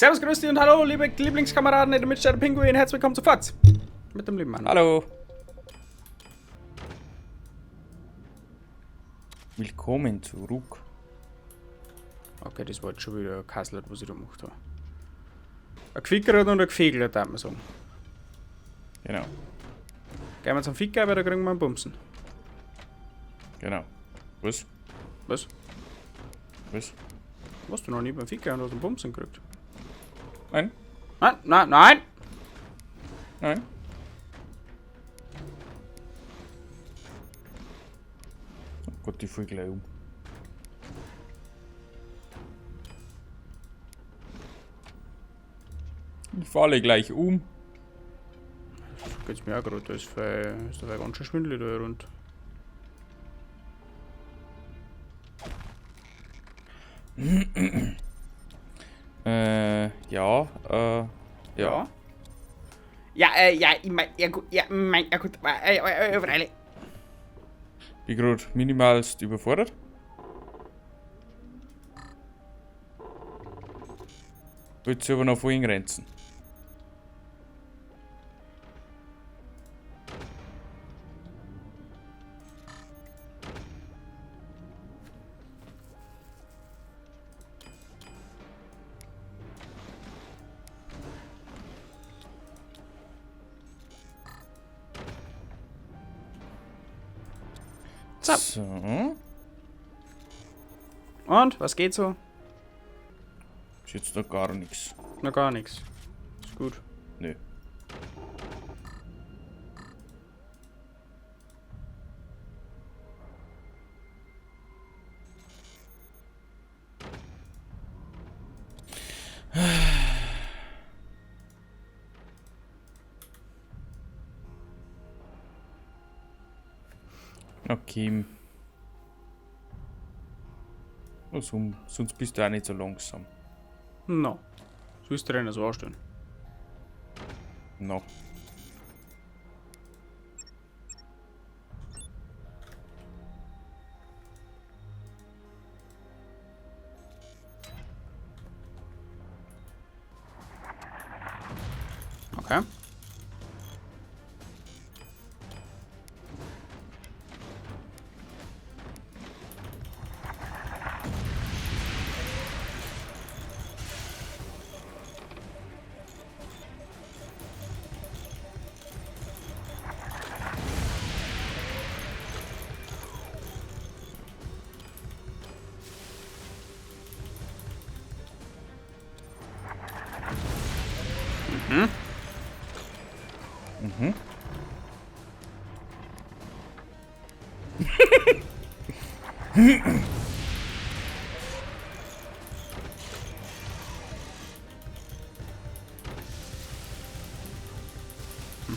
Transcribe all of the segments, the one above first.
Servus, grüß dich und hallo, liebe Lieblingskameraden in der Mitte der Pinguin. Herzlich willkommen zu Fatz. Mit dem lieben Mann. Hallo. Willkommen zurück. Okay, das war jetzt schon wieder ein Kassel, was ich da gemacht habe. Ein Gefickert und ein Gefegelt, darf man sagen. Genau, Gehen wir zum Ficker, weil da kriegen wir einen Bumsen. genau. Was? Was? Was? Warst du noch nie beim Ficker und hast einen Bumsen gekriegt? Nein? Nein, nein, nein! Nein? Oh Gott, ich fall gleich um. Ich falle gleich um. So geht's mir auch gerade, da ist dabei ganz schön schwindelig da rund. Ja, ja. Ja, ich mein, ja gut, freilich. Bin gerade minimalst überfordert. Willst du aber noch vorhin grenzen? So. So. Und, was geht so? Ist jetzt noch gar nichts. Noch gar nichts. Ist gut. Nö. Okay. Sonst bist du auch nicht so langsam. No. So ist der Renner so anstellen. No. Okay.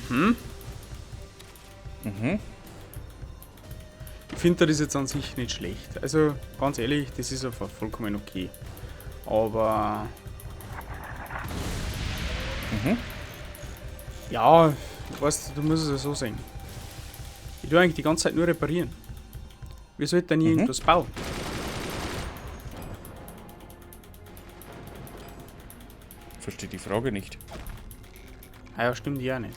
Mhm. Mhm. Ich finde das jetzt an sich nicht schlecht. Also, ganz ehrlich, das ist einfach vollkommen okay. Aber. Mhm. Ja, weißt du musst es ja so sehen. Ich tue eigentlich die ganze Zeit nur reparieren. Wie soll ich denn irgendwas bauen? Verstehe die Frage nicht. Ah ja, stimmt ja nicht.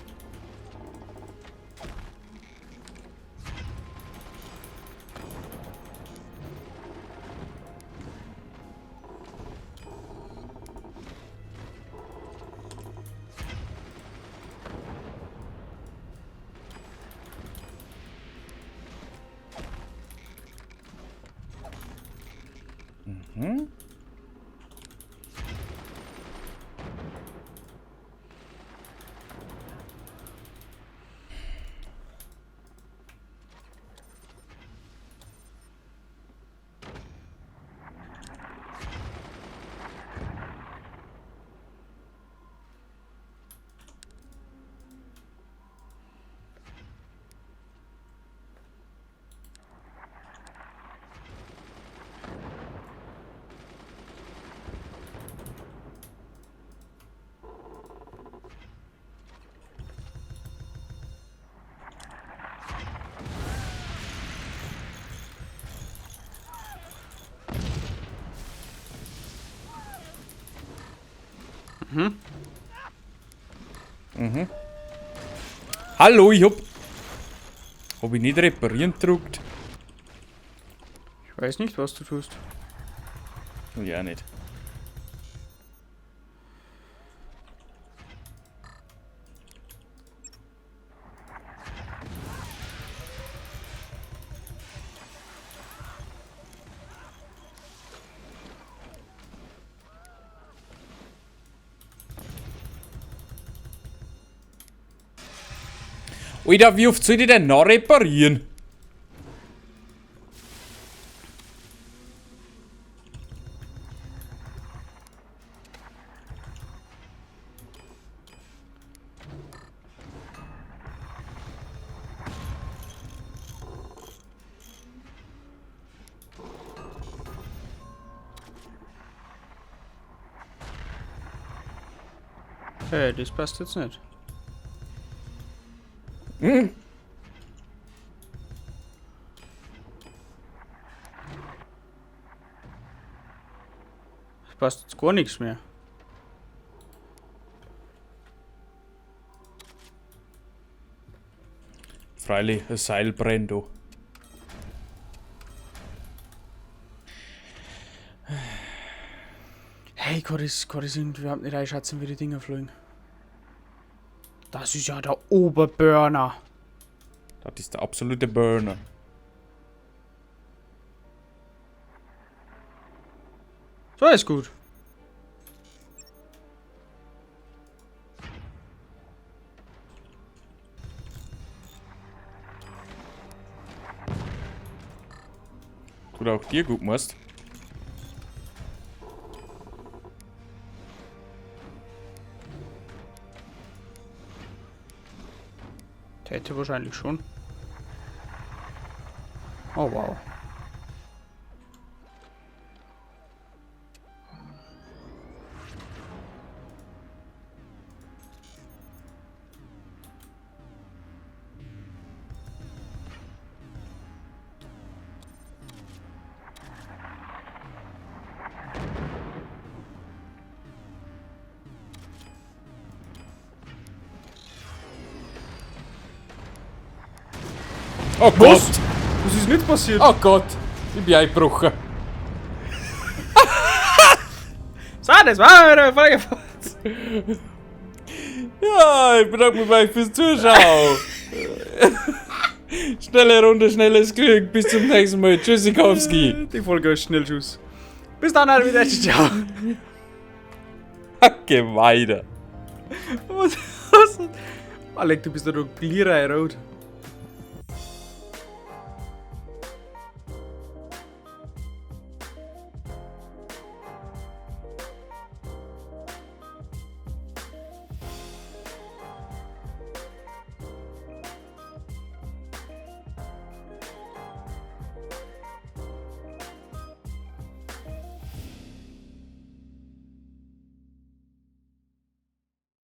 Mhm. Mhm. Mhm. Hallo, ich hab ich nicht reparieren gedrückt? Ich weiß nicht, was du tust. Ja, nicht. Alter, wie oft soll ich denn noch reparieren? Hey, das passt jetzt nicht. Hm? Das passt jetzt gar nichts mehr. Freilich, ein Seil brennt da. Hey, kann das überhaupt nicht einschätzen, wie die Dinger fliegen. Das ist ja der Oberburner. Das ist der absolute Burner. So ist gut. Tut auch dir gut, musst. Täte wahrscheinlich schon. Oh wow. Oh Was? Gott! Was ist nicht passiert? Oh Gott! Ich bin eingebrochen. So, das war eine Folge von uns. Ja, ich bedanke mich bei euch fürs Zuschauen. Schnelle Runde, schnelles Glück. Bis zum nächsten Mal. Tschüssikowski. Die Folge ist Schnellschuss. Bis dann, wieder. Ciao. Hacke weiter. Was? Alec, du bist doch Glierer rot.